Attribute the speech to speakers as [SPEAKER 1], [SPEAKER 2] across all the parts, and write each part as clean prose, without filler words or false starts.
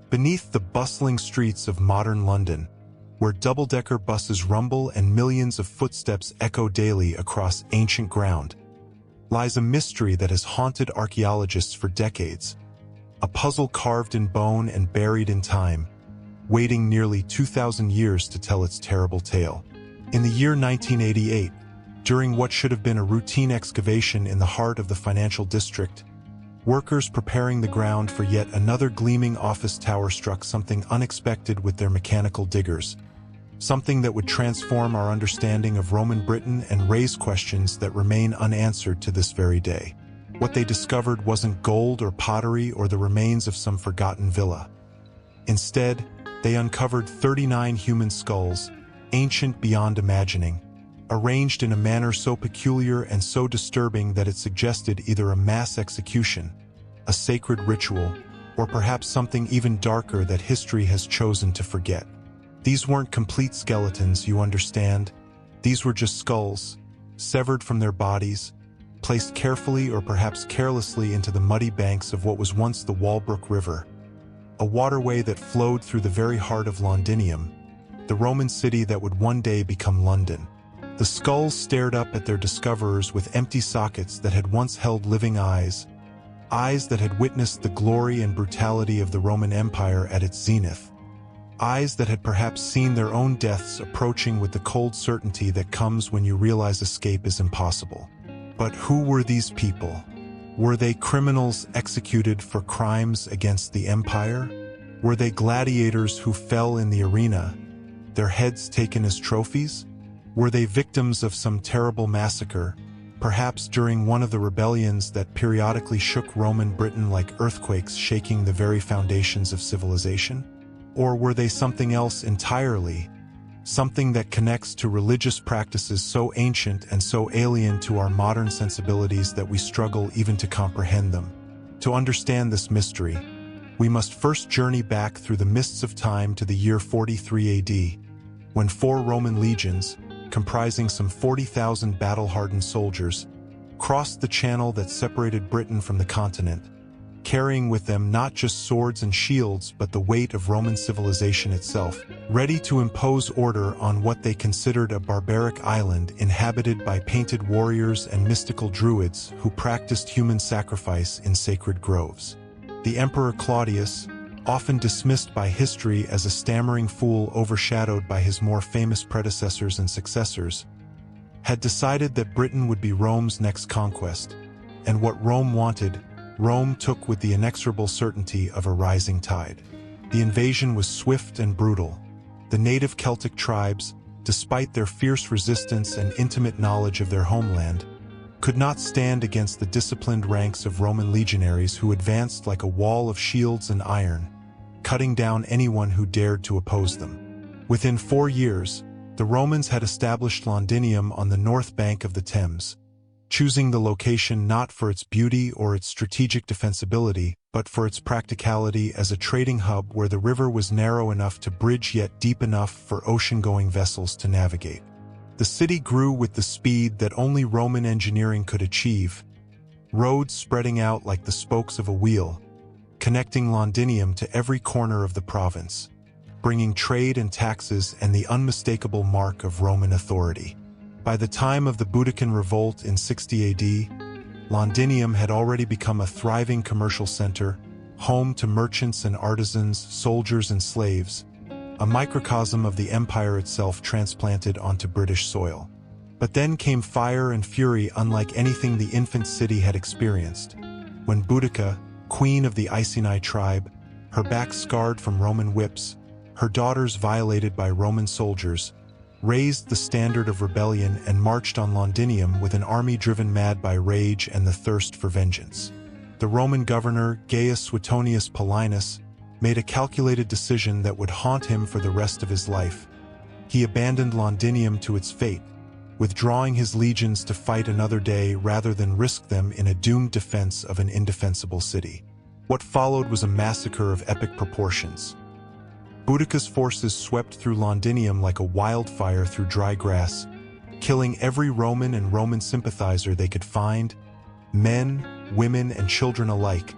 [SPEAKER 1] Beneath the bustling streets of modern London, where double-decker buses rumble and millions of footsteps echo daily across ancient ground, lies a mystery that has haunted archaeologists for decades, a puzzle carved in bone and buried in time, waiting nearly 2,000 years to tell its terrible tale. In the year 1988, during what should have been a routine excavation in the heart of the financial district, workers preparing the ground for yet another gleaming office tower struck something unexpected with their mechanical diggers, something that would transform our understanding of Roman Britain and raise questions that remain unanswered to this very day. What they discovered wasn't gold or pottery or the remains of some forgotten villa. Instead, they uncovered 39 human skulls, ancient beyond imagining, arranged in a manner so peculiar and so disturbing that it suggested either a mass execution, a sacred ritual, or perhaps something even darker that history has chosen to forget. These weren't complete skeletons, you understand. These were just skulls, severed from their bodies, placed carefully or perhaps carelessly into the muddy banks of what was once the Walbrook River, a waterway that flowed through the very heart of Londinium, the Roman city that would one day become London. The skulls stared up at their discoverers with empty sockets that had once held living eyes that had witnessed the glory and brutality of the Roman Empire at its zenith, eyes that had perhaps seen their own deaths approaching with the cold certainty that comes when you realize escape is impossible. But who were these people? Were they criminals executed for crimes against the empire? Were they gladiators who fell in the arena, their heads taken as trophies? Were they victims of some terrible massacre, perhaps during one of the rebellions that periodically shook Roman Britain like earthquakes shaking the very foundations of civilization? Or were they something else entirely, something that connects to religious practices so ancient and so alien to our modern sensibilities that we struggle even to comprehend them? To understand this mystery, we must first journey back through the mists of time to the year 43 AD, when 4 Roman legions, comprising some 40,000 battle-hardened soldiers, crossed the channel that separated Britain from the continent, carrying with them not just swords and shields but the weight of Roman civilization itself, ready to impose order on what they considered a barbaric island inhabited by painted warriors and mystical druids who practiced human sacrifice in sacred groves. The Emperor Claudius, often dismissed by history as a stammering fool overshadowed by his more famous predecessors and successors, had decided that Britain would be Rome's next conquest, and what Rome wanted, Rome took with the inexorable certainty of a rising tide. The invasion was swift and brutal. The native Celtic tribes, despite their fierce resistance and intimate knowledge of their homeland, could not stand against the disciplined ranks of Roman legionaries who advanced like a wall of shields and iron, cutting down anyone who dared to oppose them. Within 4 years, the Romans had established Londinium on the north bank of the Thames, choosing the location not for its beauty or its strategic defensibility, but for its practicality as a trading hub where the river was narrow enough to bridge yet deep enough for ocean-going vessels to navigate. The city grew with the speed that only Roman engineering could achieve, roads spreading out like the spokes of a wheel, connecting Londinium to every corner of the province, bringing trade and taxes and the unmistakable mark of Roman authority. By the time of the Boudiccan Revolt in 60 AD, Londinium had already become a thriving commercial center, home to merchants and artisans, soldiers and slaves, a microcosm of the empire itself transplanted onto British soil. But then came fire and fury unlike anything the infant city had experienced, when Boudica, queen of the Iceni tribe, her back scarred from Roman whips, her daughters violated by Roman soldiers, raised the standard of rebellion and marched on Londinium with an army driven mad by rage and the thirst for vengeance. The Roman governor, Gaius Suetonius Paulinus, made a calculated decision that would haunt him for the rest of his life. He abandoned Londinium to its fate, withdrawing his legions to fight another day rather than risk them in a doomed defense of an indefensible city. What followed was a massacre of epic proportions. Boudica's forces swept through Londinium like a wildfire through dry grass, killing every Roman and Roman sympathizer they could find, men, women, and children alike.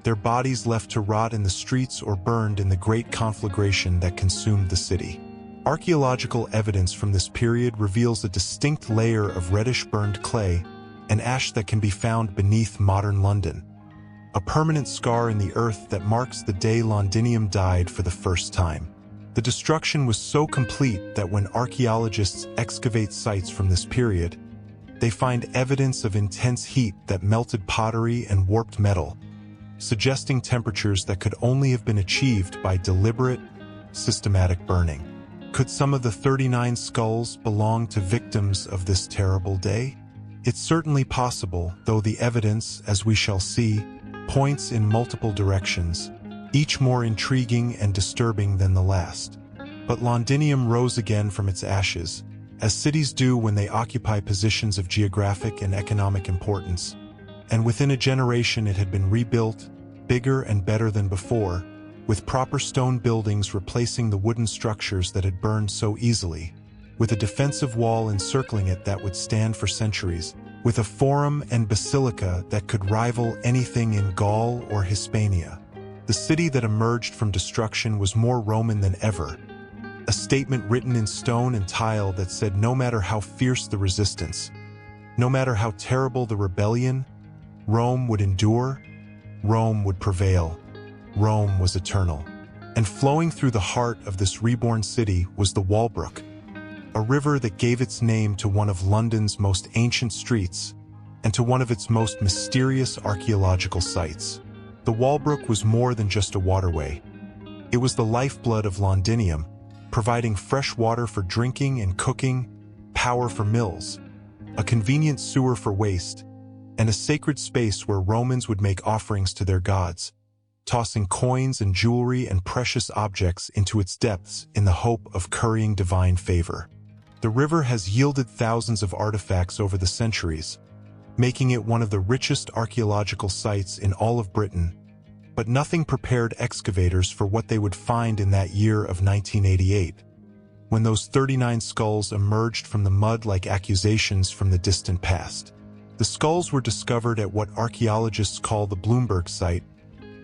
[SPEAKER 1] their bodies left to rot in the streets or burned in the great conflagration that consumed the city. Archaeological evidence from this period reveals a distinct layer of reddish-burned clay and ash that can be found beneath modern London, a permanent scar in the earth that marks the day Londinium died for the first time. The destruction was so complete that when archaeologists excavate sites from this period, they find evidence of intense heat that melted pottery and warped metal, suggesting temperatures that could only have been achieved by deliberate, systematic burning. Could some of the 39 skulls belong to victims of this terrible day? It's certainly possible, though the evidence, as we shall see, points in multiple directions, each more intriguing and disturbing than the last. But Londinium rose again from its ashes, as cities do when they occupy positions of geographic and economic importance, and within a generation it had been rebuilt, bigger and better than before, with proper stone buildings replacing the wooden structures that had burned so easily, with a defensive wall encircling it that would stand for centuries, with a forum and basilica that could rival anything in Gaul or Hispania. The city that emerged from destruction was more Roman than ever, a statement written in stone and tile that said no matter how fierce the resistance, no matter how terrible the rebellion, Rome would endure, Rome would prevail. Rome was eternal. And flowing through the heart of this reborn city was the Walbrook, a river that gave its name to one of London's most ancient streets and to one of its most mysterious archaeological sites. The Walbrook was more than just a waterway. It was the lifeblood of Londinium, providing fresh water for drinking and cooking, power for mills, a convenient sewer for waste, and a sacred space where Romans would make offerings to their gods, tossing coins and jewelry and precious objects into its depths in the hope of currying divine favor. The river has yielded thousands of artifacts over the centuries, making it one of the richest archaeological sites in all of Britain, but nothing prepared excavators for what they would find in that year of 1988, when those 39 skulls emerged from the mud like accusations from the distant past. The skulls were discovered at what archaeologists call the Bloomberg site,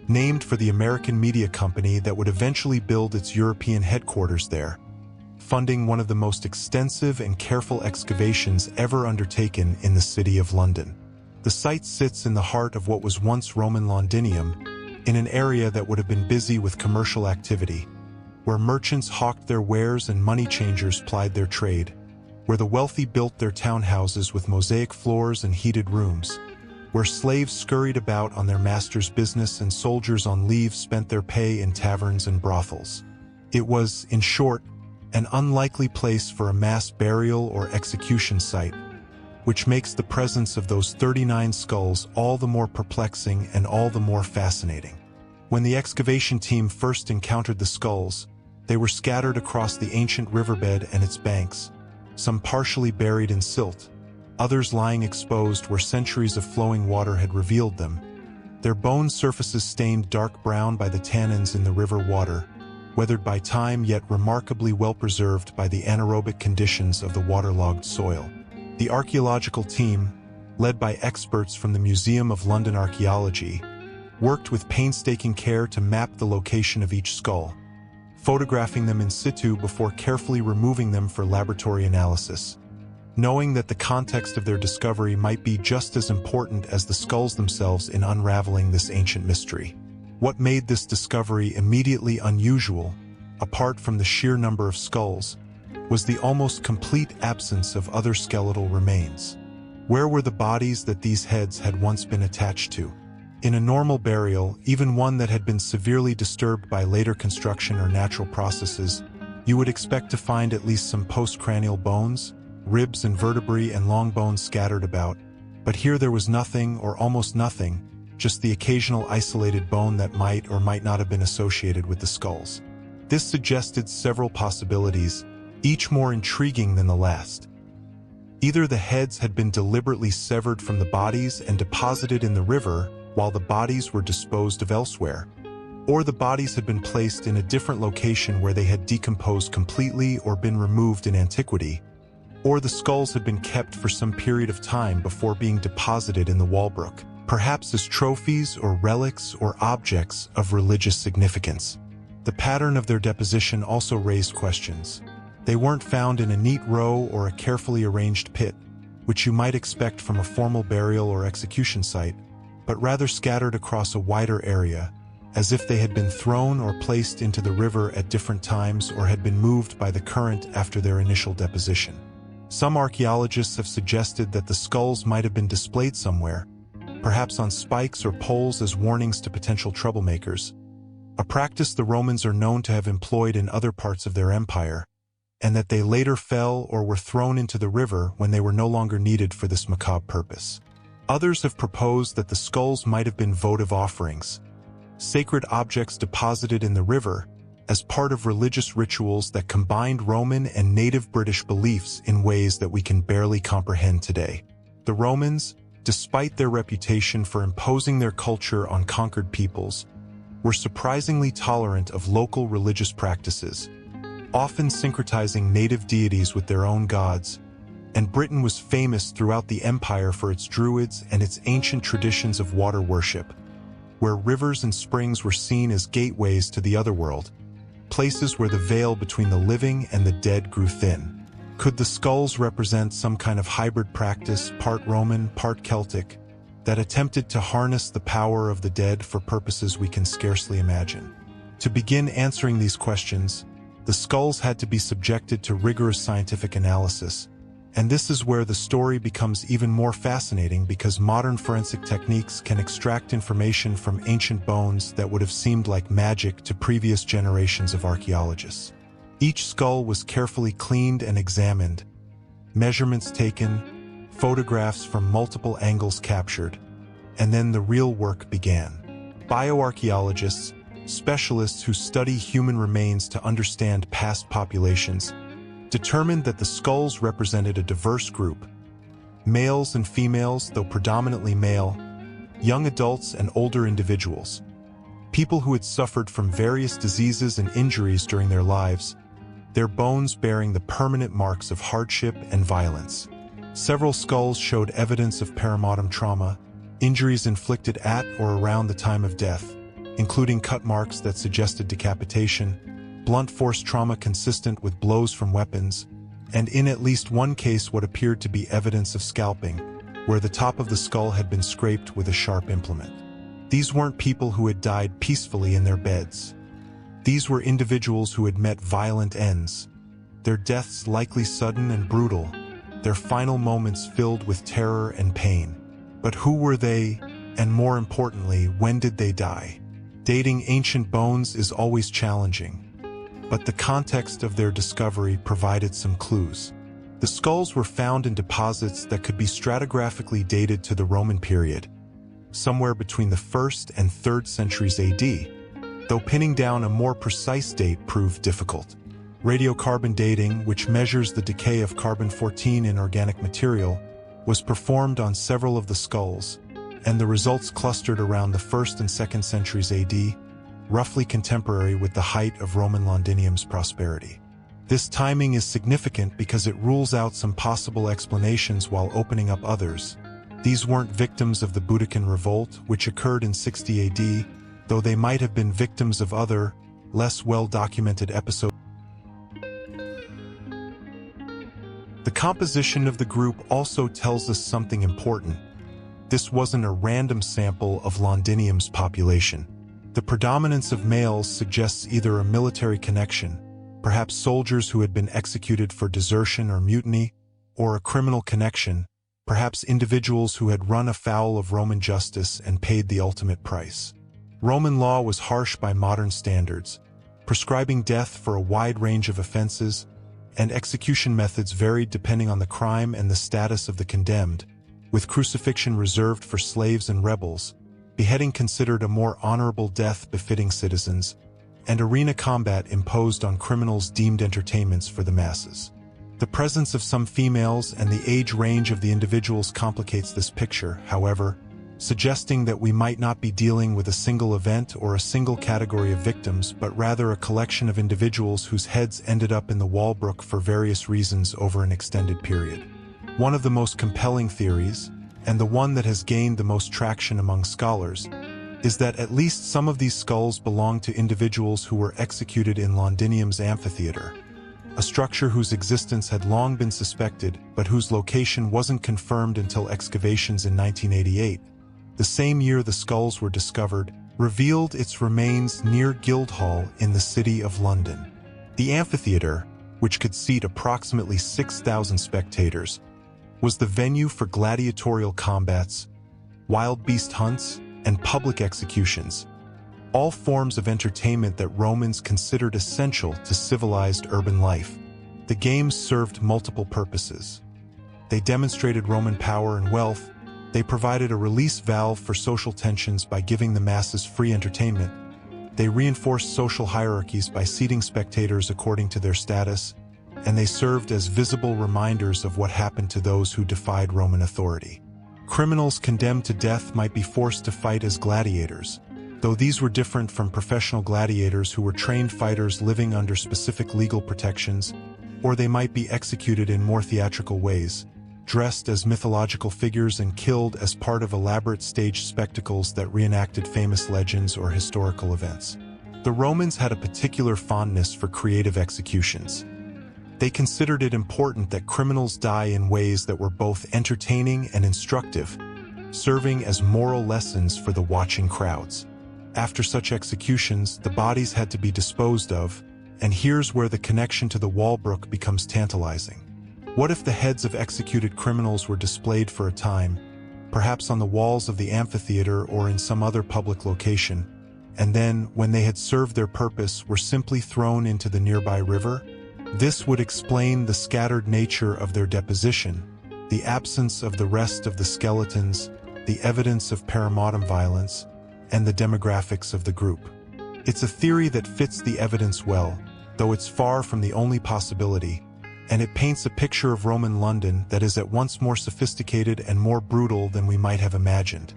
[SPEAKER 1] named for the American media company that would eventually build its European headquarters there, funding one of the most extensive and careful excavations ever undertaken in the city of London. The site sits in the heart of what was once Roman Londinium, in an area that would have been busy with commercial activity, where merchants hawked their wares and money changers plied their trade, where the wealthy built their townhouses with mosaic floors and heated rooms, where slaves scurried about on their master's business and soldiers on leave spent their pay in taverns and brothels. It was, in short, an unlikely place for a mass burial or execution site, which makes the presence of those 39 skulls all the more perplexing and all the more fascinating. When the excavation team first encountered the skulls, they were scattered across the ancient riverbed and its banks, some partially buried in silt, others lying exposed where centuries of flowing water had revealed them, their bone surfaces stained dark brown by the tannins in the river water, weathered by time yet remarkably well preserved by the anaerobic conditions of the waterlogged soil. The archaeological team, led by experts from the Museum of London Archaeology, worked with painstaking care to map the location of each skull, photographing them in situ before carefully removing them for laboratory analysis, knowing that the context of their discovery might be just as important as the skulls themselves in unraveling this ancient mystery. What made this discovery immediately unusual, apart from the sheer number of skulls, was the almost complete absence of other skeletal remains. Where were the bodies that these heads had once been attached to? In a normal burial, even one that had been severely disturbed by later construction or natural processes, you would expect to find at least some postcranial bones, ribs and vertebrae and long bones scattered about, but here there was nothing or almost nothing, just the occasional isolated bone that might or might not have been associated with the skulls. This suggested several possibilities, each more intriguing than the last. Either the heads had been deliberately severed from the bodies and deposited in the river while the bodies were disposed of elsewhere, or the bodies had been placed in a different location where they had decomposed completely or been removed in antiquity, or the skulls had been kept for some period of time before being deposited in the Walbrook. perhaps as trophies or relics or objects of religious significance. The pattern of their deposition also raised questions. They weren't found in a neat row or a carefully arranged pit, which you might expect from a formal burial or execution site, but rather scattered across a wider area, as if they had been thrown or placed into the river at different times or had been moved by the current after their initial deposition. Some archaeologists have suggested that the skulls might have been displayed somewhere, perhaps on spikes or poles as warnings to potential troublemakers, a practice the Romans are known to have employed in other parts of their empire, and that they later fell or were thrown into the river when they were no longer needed for this macabre purpose. Others have proposed that the skulls might have been votive offerings, sacred objects deposited in the river as part of religious rituals that combined Roman and native British beliefs in ways that we can barely comprehend today. The Romans, despite their reputation for imposing their culture on conquered peoples, were surprisingly tolerant of local religious practices, often syncretizing native deities with their own gods, and Britain was famous throughout the empire for its druids and its ancient traditions of water worship, where rivers and springs were seen as gateways to the otherworld, places where the veil between the living and the dead grew thin. Could the skulls represent some kind of hybrid practice, part Roman, part Celtic, that attempted to harness the power of the dead for purposes we can scarcely imagine? To begin answering these questions, the skulls had to be subjected to rigorous scientific analysis, and this is where the story becomes even more fascinating because modern forensic techniques can extract information from ancient bones that would have seemed like magic to previous generations of archaeologists. Each skull was carefully cleaned and examined, measurements taken, photographs from multiple angles captured, and then the real work began. Bioarchaeologists, specialists who study human remains to understand past populations, determined that the skulls represented a diverse group: males and females, though predominantly male, young adults and older individuals, people who had suffered from various diseases and injuries during their lives, their bones bearing the permanent marks of hardship and violence. Several skulls showed evidence of perimortem trauma, injuries inflicted at or around the time of death, including cut marks that suggested decapitation, blunt force trauma consistent with blows from weapons, and in at least one case what appeared to be evidence of scalping, where the top of the skull had been scraped with a sharp implement. These weren't people who had died peacefully in their beds. These were individuals who had met violent ends, their deaths likely sudden and brutal, their final moments filled with terror and pain. But who were they, and more importantly, when did they die? Dating ancient bones is always challenging, but the context of their discovery provided some clues. The skulls were found in deposits that could be stratigraphically dated to the Roman period, somewhere between the 1st and 3rd centuries AD, though pinning down a more precise date proved difficult. Radiocarbon dating, which measures the decay of carbon-14 in organic material, was performed on several of the skulls, and the results clustered around the 1st and 2nd centuries AD, roughly contemporary with the height of Roman Londinium's prosperity. This timing is significant because it rules out some possible explanations while opening up others. These weren't victims of the Boudiccan Revolt, which occurred in 60 AD, though they might have been victims of other, less well-documented episodes. The composition of the group also tells us something important. This wasn't a random sample of Londinium's population. The predominance of males suggests either a military connection, perhaps soldiers who had been executed for desertion or mutiny, or a criminal connection, perhaps individuals who had run afoul of Roman justice and paid the ultimate price. Roman law was harsh by modern standards, prescribing death for a wide range of offenses, and execution methods varied depending on the crime and the status of the condemned, with crucifixion reserved for slaves and rebels, beheading considered a more honorable death befitting citizens, and arena combat imposed on criminals deemed entertainments for the masses. The presence of some females and the age range of the individuals complicates this picture, however, suggesting that we might not be dealing with a single event or a single category of victims, but rather a collection of individuals whose heads ended up in the Walbrook for various reasons over an extended period. One of the most compelling theories, and the one that has gained the most traction among scholars, is that at least some of these skulls belong to individuals who were executed in Londinium's amphitheater, a structure whose existence had long been suspected but whose location wasn't confirmed until excavations in 1988. The same year the skulls were discovered, revealed its remains near Guildhall in the city of London. The amphitheater, which could seat approximately 6,000 spectators, was the venue for gladiatorial combats, wild beast hunts, and public executions, all forms of entertainment that Romans considered essential to civilized urban life. The games served multiple purposes. They demonstrated Roman power and wealth. They provided a release valve for social tensions by giving the masses free entertainment. They reinforced social hierarchies by seating spectators according to their status, and they served as visible reminders of what happened to those who defied Roman authority. Criminals condemned to death might be forced to fight as gladiators, though these were different from professional gladiators who were trained fighters living under specific legal protections, or they might be executed in more theatrical ways, dressed as mythological figures and killed as part of elaborate staged spectacles that reenacted famous legends or historical events. The Romans had a particular fondness for creative executions. They considered it important that criminals die in ways that were both entertaining and instructive, serving as moral lessons for the watching crowds. After such executions, the bodies had to be disposed of, and here's where the connection to the Walbrook becomes tantalizing. What if the heads of executed criminals were displayed for a time, perhaps on the walls of the amphitheater or in some other public location, and then, when they had served their purpose, were simply thrown into the nearby river? This would explain the scattered nature of their deposition, the absence of the rest of the skeletons, the evidence of perimortem violence, and the demographics of the group. It's a theory that fits the evidence well, though it's far from the only possibility, and it paints a picture of Roman London that is at once more sophisticated and more brutal than we might have imagined.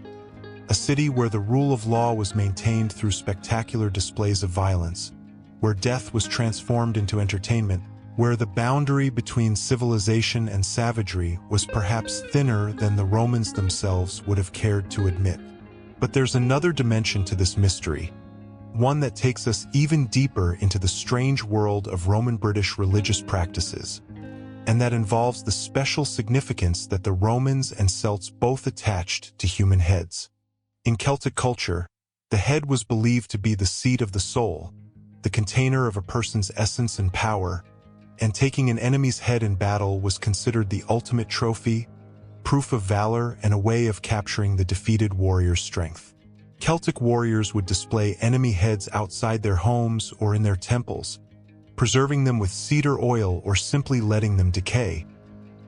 [SPEAKER 1] A city where the rule of law was maintained through spectacular displays of violence, where death was transformed into entertainment, where the boundary between civilization and savagery was perhaps thinner than the Romans themselves would have cared to admit. But there's another dimension to this mystery, one that takes us even deeper into the strange world of Roman-British religious practices, and that involves the special significance that the Romans and Celts both attached to human heads. In Celtic culture, the head was believed to be the seat of the soul, the container of a person's essence and power, and taking an enemy's head in battle was considered the ultimate trophy, proof of valor, and a way of capturing the defeated warrior's strength. Celtic warriors would display enemy heads outside their homes or in their temples, preserving them with cedar oil or simply letting them decay.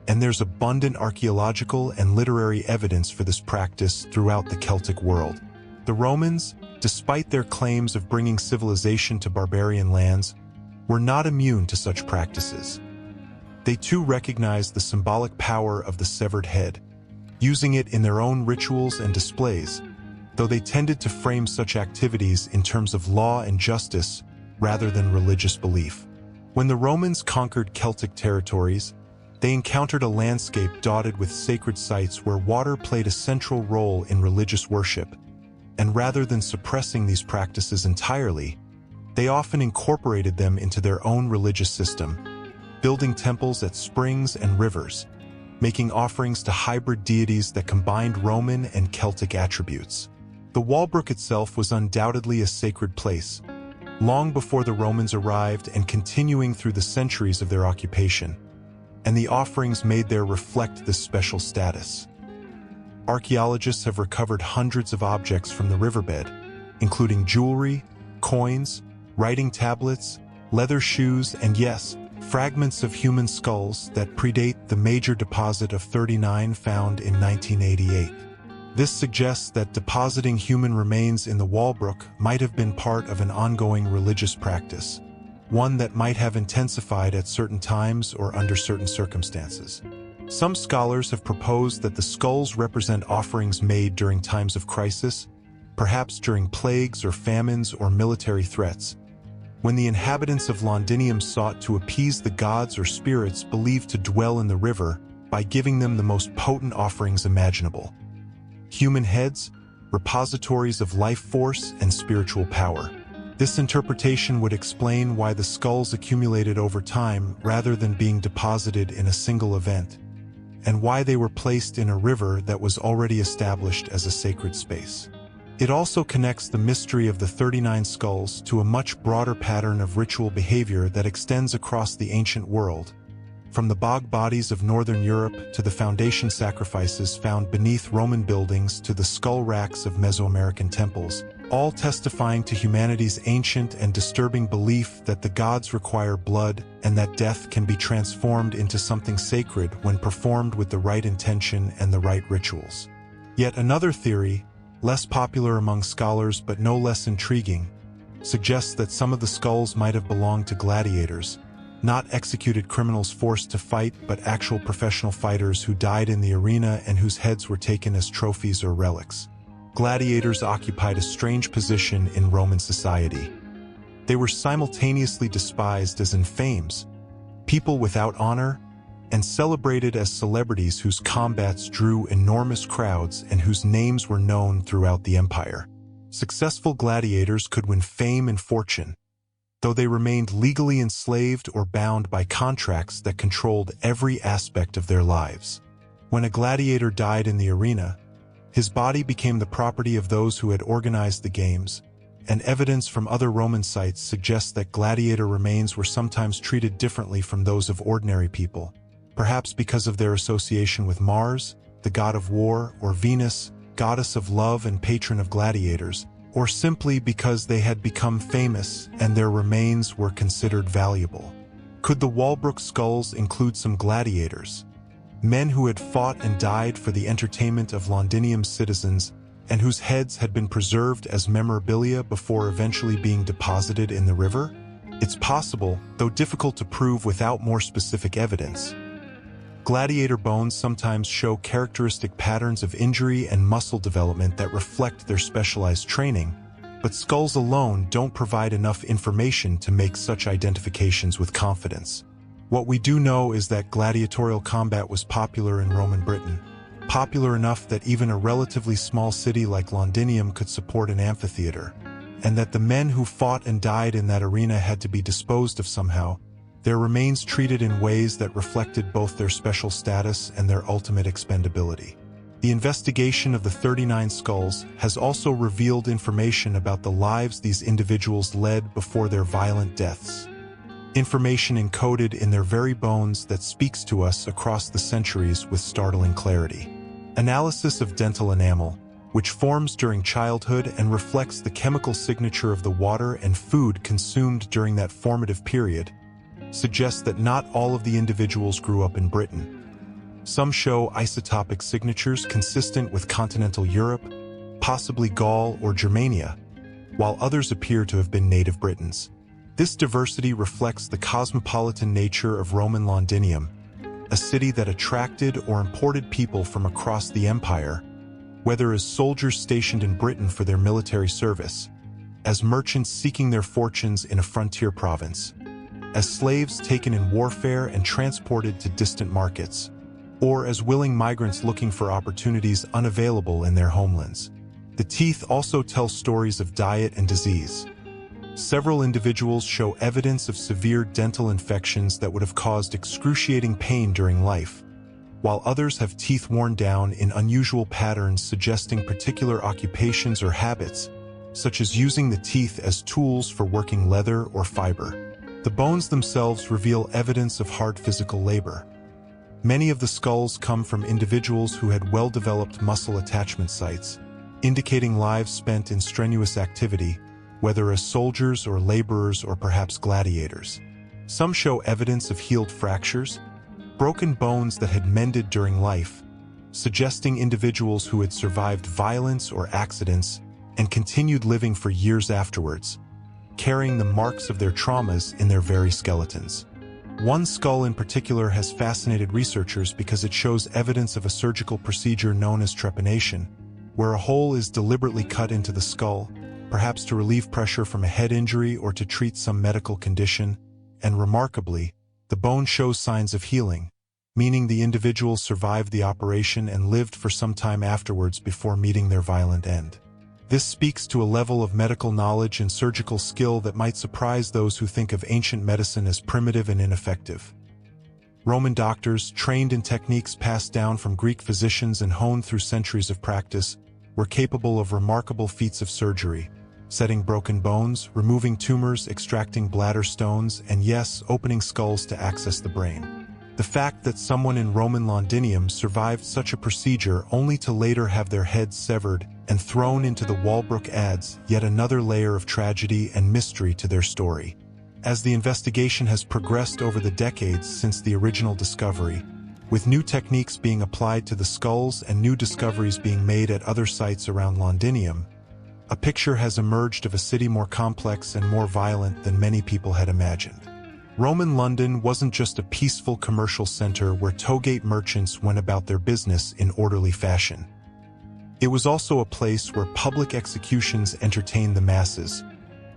[SPEAKER 1] And there's abundant archaeological and literary evidence for this practice throughout the Celtic world. The Romans, despite their claims of bringing civilization to barbarian lands, were not immune to such practices. They too recognized the symbolic power of the severed head, using it in their own rituals and displays, though they tended to frame such activities in terms of law and justice rather than religious belief. When the Romans conquered Celtic territories, they encountered a landscape dotted with sacred sites where water played a central role in religious worship, and rather than suppressing these practices entirely, they often incorporated them into their own religious system, building temples at springs and rivers, making offerings to hybrid deities that combined Roman and Celtic attributes. The Walbrook itself was undoubtedly a sacred place, long before the Romans arrived and continuing through the centuries of their occupation, and the offerings made there reflect this special status. Archaeologists have recovered hundreds of objects from the riverbed, including jewelry, coins, writing tablets, leather shoes, and yes, fragments of human skulls that predate the major deposit of 39 found in 1988. This suggests that depositing human remains in the Walbrook might have been part of an ongoing religious practice, one that might have intensified at certain times or under certain circumstances. Some scholars have proposed that the skulls represent offerings made during times of crisis, perhaps during plagues or famines or military threats, when the inhabitants of Londinium sought to appease the gods or spirits believed to dwell in the river, by giving them the most potent offerings imaginable. Human heads, repositories of life force and spiritual power. This interpretation would explain why the skulls accumulated over time rather than being deposited in a single event, and why they were placed in a river that was already established as a sacred space. It also connects the mystery of the 39 skulls to a much broader pattern of ritual behavior that extends across the ancient world, from the bog bodies of northern Europe to the foundation sacrifices found beneath Roman buildings to the skull racks of Mesoamerican temples, all testifying to humanity's ancient and disturbing belief that the gods require blood and that death can be transformed into something sacred when performed with the right intention and the right rituals. Yet another theory, less popular among scholars but no less intriguing, suggests that some of the skulls might have belonged to gladiators, not executed criminals forced to fight but actual professional fighters who died in the arena and whose heads were taken as trophies or relics. Gladiators occupied a strange position in Roman society. They were simultaneously despised as infames, people without honor, and celebrated as celebrities whose combats drew enormous crowds and whose names were known throughout the empire. Successful gladiators could win fame and fortune, though they remained legally enslaved or bound by contracts that controlled every aspect of their lives. When a gladiator died in the arena, his body became the property of those who had organized the games, and evidence from other Roman sites suggests that gladiator remains were sometimes treated differently from those of ordinary people, perhaps because of their association with Mars, the god of war, or Venus, goddess of love and patron of gladiators, or simply because they had become famous and their remains were considered valuable. Could the Walbrook skulls include some gladiators, men who had fought and died for the entertainment of Londinium's citizens and whose heads had been preserved as memorabilia before eventually being deposited in the river? It's possible, though difficult to prove without more specific evidence. Gladiator bones sometimes show characteristic patterns of injury and muscle development that reflect their specialized training, but skulls alone don't provide enough information to make such identifications with confidence. What we do know is that gladiatorial combat was popular in Roman Britain, popular enough that even a relatively small city like Londinium could support an amphitheater, and that the men who fought and died in that arena had to be disposed of somehow, their remains treated in ways that reflected both their special status and their ultimate expendability. The investigation of the 39 skulls has also revealed information about the lives these individuals led before their violent deaths. Information encoded in their very bones that speaks to us across the centuries with startling clarity. Analysis of dental enamel, which forms during childhood and reflects the chemical signature of the water and food consumed during that formative period, suggests that not all of the individuals grew up in Britain. Some show isotopic signatures consistent with continental Europe, possibly Gaul or Germania, while others appear to have been native Britons. This diversity reflects the cosmopolitan nature of Roman Londinium, a city that attracted or imported people from across the empire, whether as soldiers stationed in Britain for their military service, as merchants seeking their fortunes in a frontier province, as slaves taken in warfare and transported to distant markets, or as willing migrants looking for opportunities unavailable in their homelands. The teeth also tell stories of diet and disease. Several individuals show evidence of severe dental infections that would have caused excruciating pain during life, while others have teeth worn down in unusual patterns suggesting particular occupations or habits, such as using the teeth as tools for working leather or fiber. The bones themselves reveal evidence of hard physical labor. Many of the skulls come from individuals who had well-developed muscle attachment sites, indicating lives spent in strenuous activity, whether as soldiers or laborers or perhaps gladiators. Some show evidence of healed fractures, broken bones that had mended during life, suggesting individuals who had survived violence or accidents and continued living for years afterwards, carrying the marks of their traumas in their very skeletons. One skull in particular has fascinated researchers because it shows evidence of a surgical procedure known as trepanation, where a hole is deliberately cut into the skull, perhaps to relieve pressure from a head injury or to treat some medical condition, and remarkably, the bone shows signs of healing, meaning the individuals survived the operation and lived for some time afterwards before meeting their violent end. This speaks to a level of medical knowledge and surgical skill that might surprise those who think of ancient medicine as primitive and ineffective. Roman doctors, trained in techniques passed down from Greek physicians and honed through centuries of practice, were capable of remarkable feats of surgery, setting broken bones, removing tumors, extracting bladder stones, and yes, opening skulls to access the brain. The fact that someone in Roman Londinium survived such a procedure only to later have their heads severed and thrown into the Walbrook adds yet another layer of tragedy and mystery to their story. As the investigation has progressed over the decades since the original discovery, with new techniques being applied to the skulls and new discoveries being made at other sites around Londinium, a picture has emerged of a city more complex and more violent than many people had imagined. Roman London wasn't just a peaceful commercial center where tollgate merchants went about their business in orderly fashion. It was also a place where public executions entertained the masses,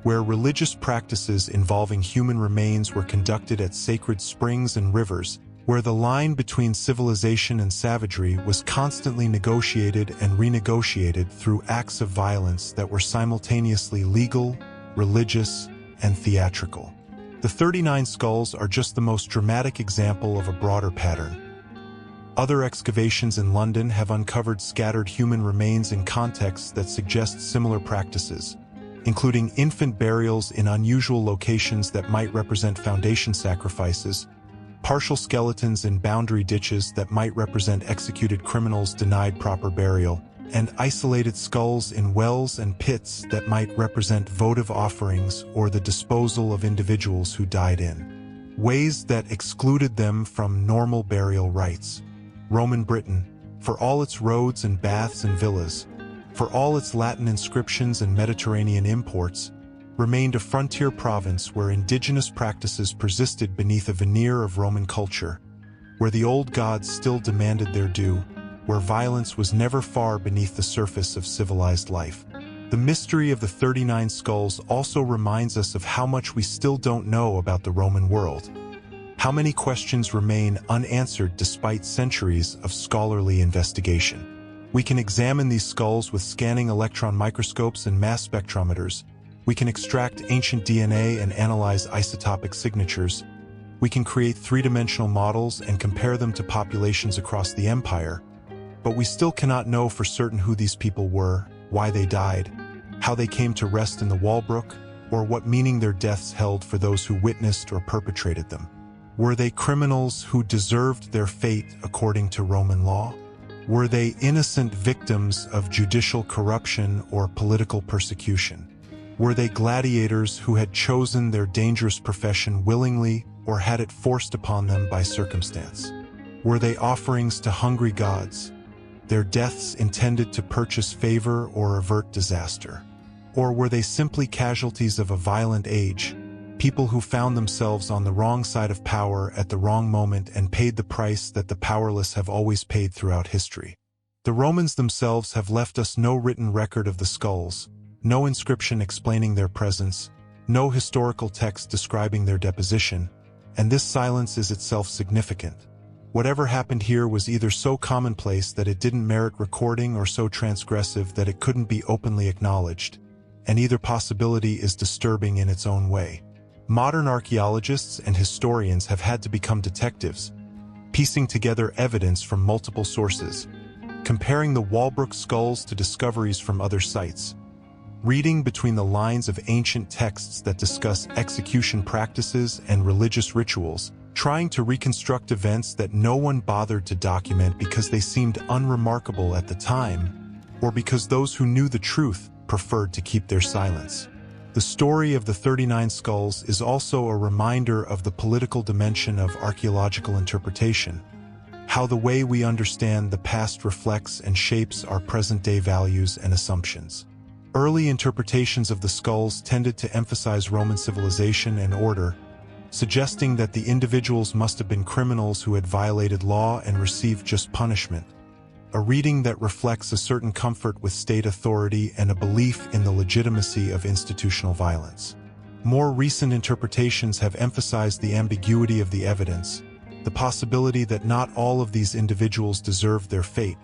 [SPEAKER 1] where religious practices involving human remains were conducted at sacred springs and rivers, where the line between civilization and savagery was constantly negotiated and renegotiated through acts of violence that were simultaneously legal, religious, and theatrical. The 39 skulls are just the most dramatic example of a broader pattern. Other excavations in London have uncovered scattered human remains in contexts that suggest similar practices, including infant burials in unusual locations that might represent foundation sacrifices, partial skeletons in boundary ditches that might represent executed criminals denied proper burial, and isolated skulls in wells and pits that might represent votive offerings or the disposal of individuals who died in ways that excluded them from normal burial rites. Roman Britain, for all its roads and baths and villas, for all its Latin inscriptions and Mediterranean imports, remained a frontier province where indigenous practices persisted beneath a veneer of Roman culture, where the old gods still demanded their due, where violence was never far beneath the surface of civilized life. The mystery of the 39 skulls also reminds us of how much we still don't know about the Roman world. How many questions remain unanswered despite centuries of scholarly investigation? We can examine these skulls with scanning electron microscopes and mass spectrometers. We can extract ancient DNA and analyze isotopic signatures. We can create three-dimensional models and compare them to populations across the empire. But we still cannot know for certain who these people were, why they died, how they came to rest in the Walbrook, or what meaning their deaths held for those who witnessed or perpetrated them. Were they criminals who deserved their fate according to Roman law? Were they innocent victims of judicial corruption or political persecution? Were they gladiators who had chosen their dangerous profession willingly or had it forced upon them by circumstance? Were they offerings to hungry gods, their deaths intended to purchase favor or avert disaster? Or were they simply casualties of a violent age, people who found themselves on the wrong side of power at the wrong moment and paid the price that the powerless have always paid throughout history? The Romans themselves have left us no written record of the skulls, no inscription explaining their presence, no historical text describing their deposition, and this silence is itself significant. Whatever happened here was either so commonplace that it didn't merit recording or so transgressive that it couldn't be openly acknowledged, and either possibility is disturbing in its own way. Modern archaeologists and historians have had to become detectives, piecing together evidence from multiple sources, comparing the Walbrook skulls to discoveries from other sites, reading between the lines of ancient texts that discuss execution practices and religious rituals, trying to reconstruct events that no one bothered to document because they seemed unremarkable at the time, or because those who knew the truth preferred to keep their silence. The story of the 39 skulls is also a reminder of the political dimension of archaeological interpretation, how the way we understand the past reflects and shapes our present-day values and assumptions. Early interpretations of the skulls tended to emphasize Roman civilization and order, suggesting that the individuals must have been criminals who had violated law and received just punishment, a reading that reflects a certain comfort with state authority and a belief in the legitimacy of institutional violence. More recent interpretations have emphasized the ambiguity of the evidence, the possibility that not all of these individuals deserved their fate,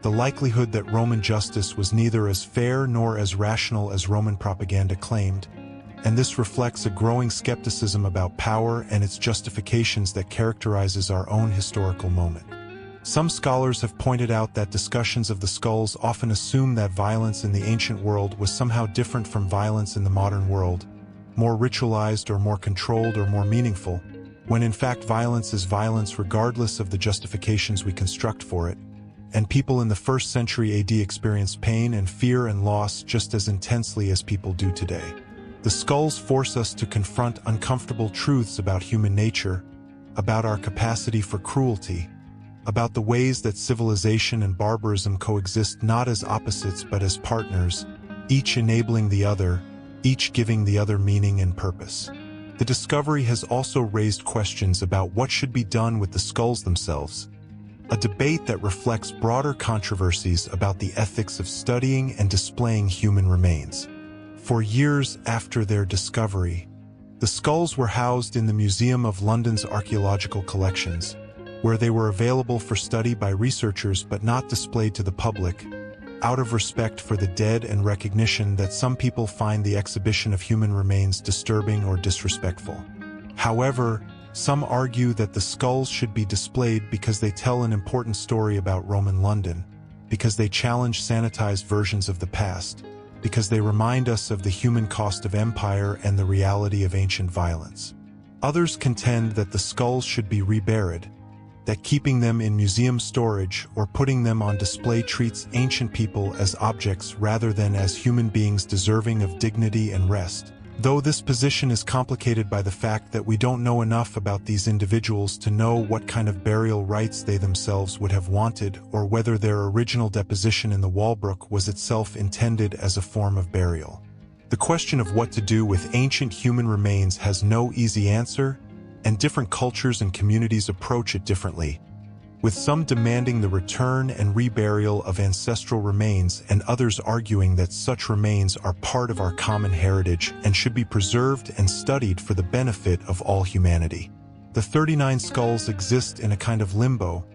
[SPEAKER 1] the likelihood that Roman justice was neither as fair nor as rational as Roman propaganda claimed, and this reflects a growing skepticism about power and its justifications that characterizes our own historical moment. Some scholars have pointed out that discussions of the skulls often assume that violence in the ancient world was somehow different from violence in the modern world, more ritualized or more controlled or more meaningful, when in fact violence is violence regardless of the justifications we construct for it, and people in the 1st century AD experienced pain and fear and loss just as intensely as people do today. The skulls force us to confront uncomfortable truths about human nature, about our capacity for cruelty, about the ways that civilization and barbarism coexist not as opposites but as partners, each enabling the other, each giving the other meaning and purpose. The discovery has also raised questions about what should be done with the skulls themselves, a debate that reflects broader controversies about the ethics of studying and displaying human remains. For years after their discovery, the skulls were housed in the Museum of London's archaeological collections, where they were available for study by researchers but not displayed to the public, out of respect for the dead and recognition that some people find the exhibition of human remains disturbing or disrespectful. However, some argue that the skulls should be displayed because they tell an important story about Roman London, because they challenge sanitized versions of the past, because they remind us of the human cost of empire and the reality of ancient violence. Others contend that the skulls should be reburied, that keeping them in museum storage or putting them on display treats ancient people as objects rather than as human beings deserving of dignity and rest. Though this position is complicated by the fact that we don't know enough about these individuals to know what kind of burial rites they themselves would have wanted or whether their original deposition in the Walbrook was itself intended as a form of burial. The question of what to do with ancient human remains has no easy answer, and different cultures and communities approach it differently, with some demanding the return and reburial of ancestral remains and others arguing that such remains are part of our common heritage and should be preserved and studied for the benefit of all humanity. The 39 skulls exist in a kind of limbo,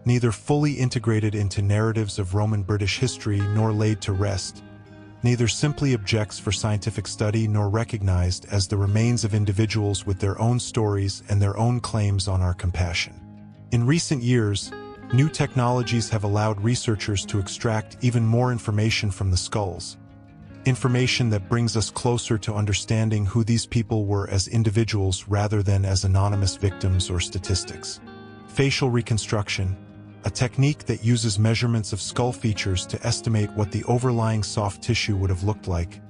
[SPEAKER 1] neither fully integrated into narratives of Roman-British history nor laid to rest, neither simply objects for scientific study nor recognized as the remains of individuals with their own stories and their own claims on our compassion. In recent years, new technologies have allowed researchers to extract even more information from the skulls, information that brings us closer to understanding who these people were as individuals rather than as anonymous victims or statistics. Facial reconstruction, a technique that uses measurements of skull features to estimate what the overlying soft tissue would have looked like,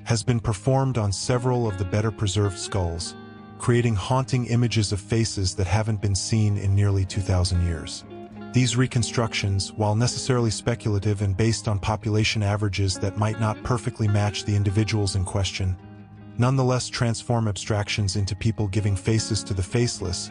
[SPEAKER 1] has been performed on several of the better preserved skulls, creating haunting images of faces that haven't been seen in nearly 2,000 years. These reconstructions, while necessarily speculative and based on population averages that might not perfectly match the individuals in question, nonetheless transform abstractions into people giving faces to the faceless,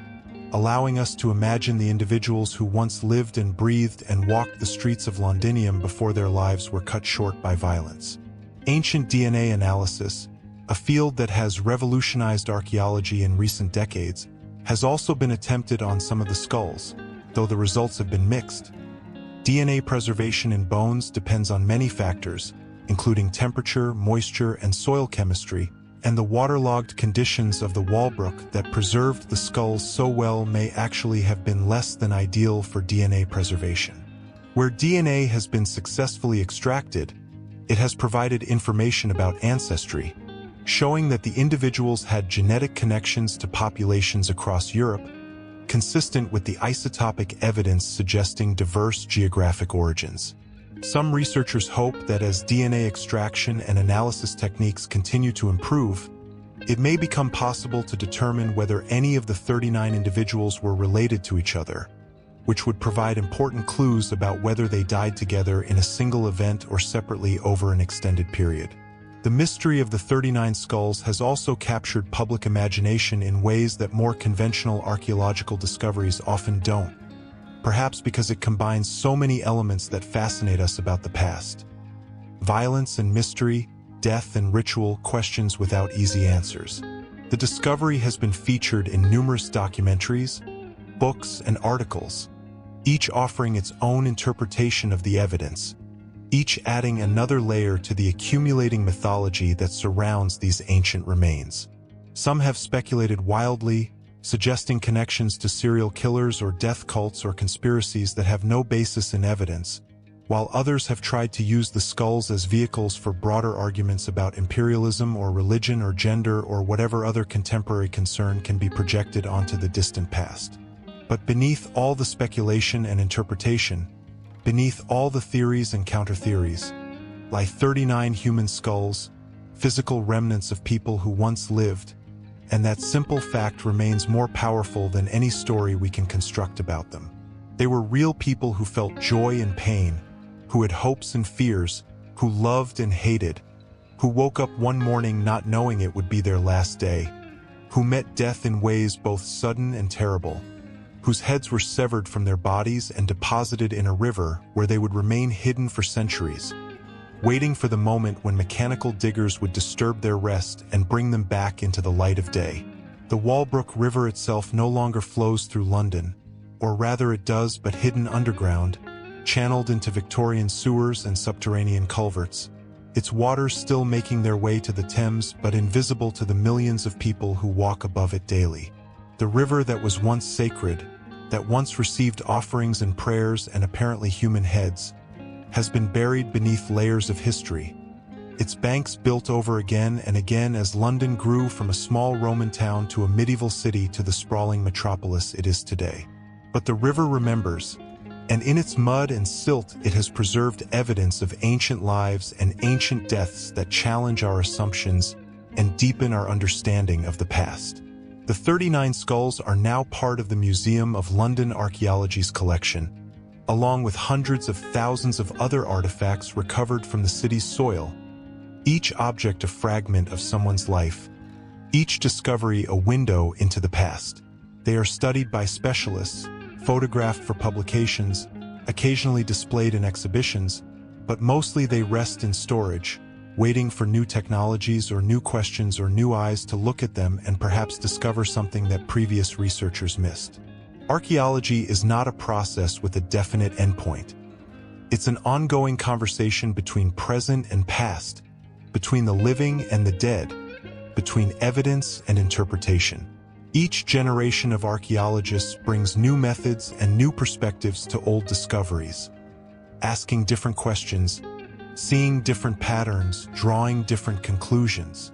[SPEAKER 1] allowing us to imagine the individuals who once lived and breathed and walked the streets of Londinium before their lives were cut short by violence. Ancient DNA analysis, a field that has revolutionized archaeology in recent decades, has also been attempted on some of the skulls, though the results have been mixed. DNA preservation in bones depends on many factors, including temperature, moisture, and soil chemistry, and the waterlogged conditions of the Walbrook that preserved the skulls so well may actually have been less than ideal for DNA preservation. Where DNA has been successfully extracted, it has provided information about ancestry, showing that the individuals had genetic connections to populations across Europe, consistent with the isotopic evidence suggesting diverse geographic origins. Some researchers hope that as DNA extraction and analysis techniques continue to improve, it may become possible to determine whether any of the 39 individuals were related to each other, which would provide important clues about whether they died together in a single event or separately over an extended period. The mystery of the 39 skulls has also captured public imagination in ways that more conventional archaeological discoveries often don't, perhaps because it combines so many elements that fascinate us about the past. Violence and mystery, death and ritual, questions without easy answers. The discovery has been featured in numerous documentaries, books, and articles, each offering its own interpretation of the evidence, each adding another layer to the accumulating mythology that surrounds these ancient remains. Some have speculated wildly, suggesting connections to serial killers or death cults or conspiracies that have no basis in evidence, while others have tried to use the skulls as vehicles for broader arguments about imperialism or religion or gender or whatever other contemporary concern can be projected onto the distant past. But beneath all the speculation and interpretation, beneath all the theories and counter-theories, lie 39 human skulls, physical remnants of people who once lived, and that simple fact remains more powerful than any story we can construct about them. They were real people who felt joy and pain, who had hopes and fears, who loved and hated, who woke up one morning not knowing it would be their last day, who met death in ways both sudden and terrible, whose heads were severed from their bodies and deposited in a river where they would remain hidden for centuries, waiting for the moment when mechanical diggers would disturb their rest and bring them back into the light of day. The Walbrook River itself no longer flows through London, or rather it does, but hidden underground, channeled into Victorian sewers and subterranean culverts, its waters still making their way to the Thames but invisible to the millions of people who walk above it daily. The river that was once sacred, that once received offerings and prayers and apparently human heads, has been buried beneath layers of history, its banks built over again and again as London grew from a small Roman town to a medieval city to the sprawling metropolis it is today. But the river remembers, and in its mud and silt it has preserved evidence of ancient lives and ancient deaths that challenge our assumptions and deepen our understanding of the past. The 39 skulls are now part of the Museum of London Archaeology's collection, along with hundreds of thousands of other artifacts recovered from the city's soil, each object a fragment of someone's life, each discovery a window into the past. They are studied by specialists, photographed for publications, occasionally displayed in exhibitions, but mostly they rest in storage, waiting for new technologies or new questions or new eyes to look at them and perhaps discover something that previous researchers missed. Archaeology is not a process with a definite endpoint. It's an ongoing conversation between present and past, between the living and the dead, between evidence and interpretation. Each generation of archaeologists brings new methods and new perspectives to old discoveries, asking different questions, seeing different patterns, drawing different conclusions.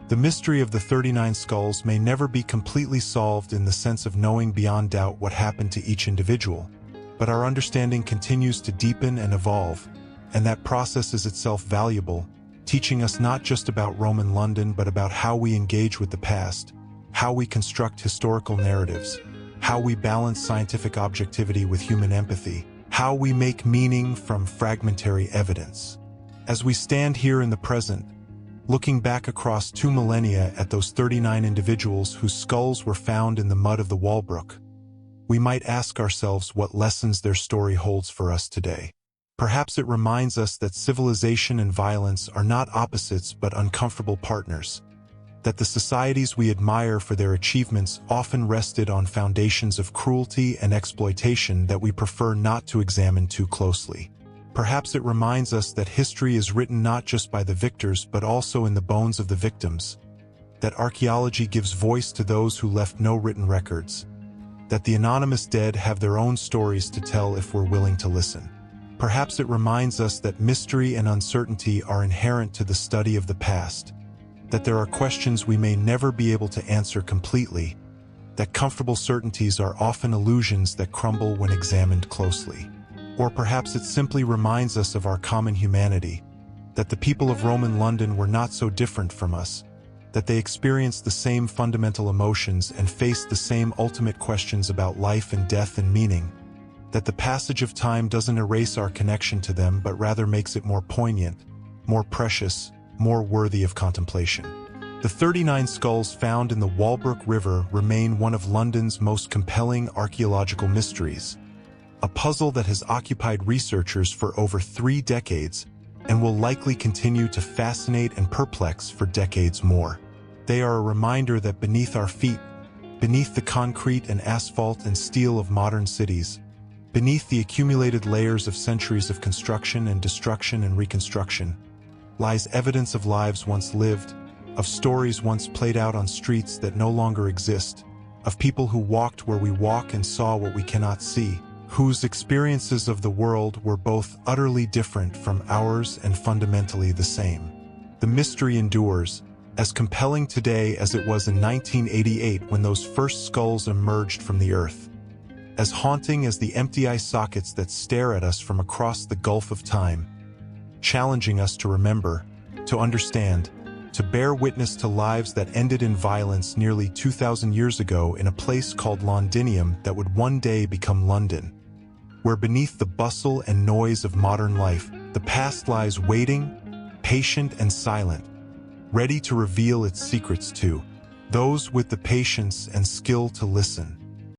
[SPEAKER 1] The mystery of the 39 skulls may never be completely solved in the sense of knowing beyond doubt what happened to each individual, but our understanding continues to deepen and evolve, and that process is itself valuable, teaching us not just about Roman London but about how we engage with the past, how we construct historical narratives, how we balance scientific objectivity with human empathy, how we make meaning from fragmentary evidence. As we stand here in the present, looking back across 2 millennia at those 39 individuals whose skulls were found in the mud of the Walbrook, we might ask ourselves what lessons their story holds for us today. Perhaps it reminds us that civilization and violence are not opposites but uncomfortable partners, that the societies we admire for their achievements often rested on foundations of cruelty and exploitation that we prefer not to examine too closely. Perhaps it reminds us that history is written not just by the victors but also in the bones of the victims, that archaeology gives voice to those who left no written records, that the anonymous dead have their own stories to tell if we're willing to listen. Perhaps it reminds us that mystery and uncertainty are inherent to the study of the past, that there are questions we may never be able to answer completely, that comfortable certainties are often illusions that crumble when examined closely. Or perhaps it simply reminds us of our common humanity, that the people of Roman London were not so different from us, that they experienced the same fundamental emotions and faced the same ultimate questions about life and death and meaning, that the passage of time doesn't erase our connection to them but rather makes it more poignant, more precious, more worthy of contemplation. The 39 skulls found in the Walbrook River remain one of London's most compelling archaeological mysteries, a puzzle that has occupied researchers for over 3 decades and will likely continue to fascinate and perplex for decades more. They are a reminder that beneath our feet, beneath the concrete and asphalt and steel of modern cities, beneath the accumulated layers of centuries of construction and destruction and reconstruction, lies evidence of lives once lived, of stories once played out on streets that no longer exist, of people who walked where we walk and saw what we cannot see, whose experiences of the world were both utterly different from ours and fundamentally the same. The mystery endures, as compelling today as it was in 1988 when those first skulls emerged from the earth, as haunting as the empty eye sockets that stare at us from across the gulf of time, challenging us to remember, to understand, to bear witness to lives that ended in violence nearly 2,000 years ago in a place called Londinium that would one day become London, where beneath the bustle and noise of modern life, the past lies waiting, patient and silent, ready to reveal its secrets to those with the patience and skill to listen.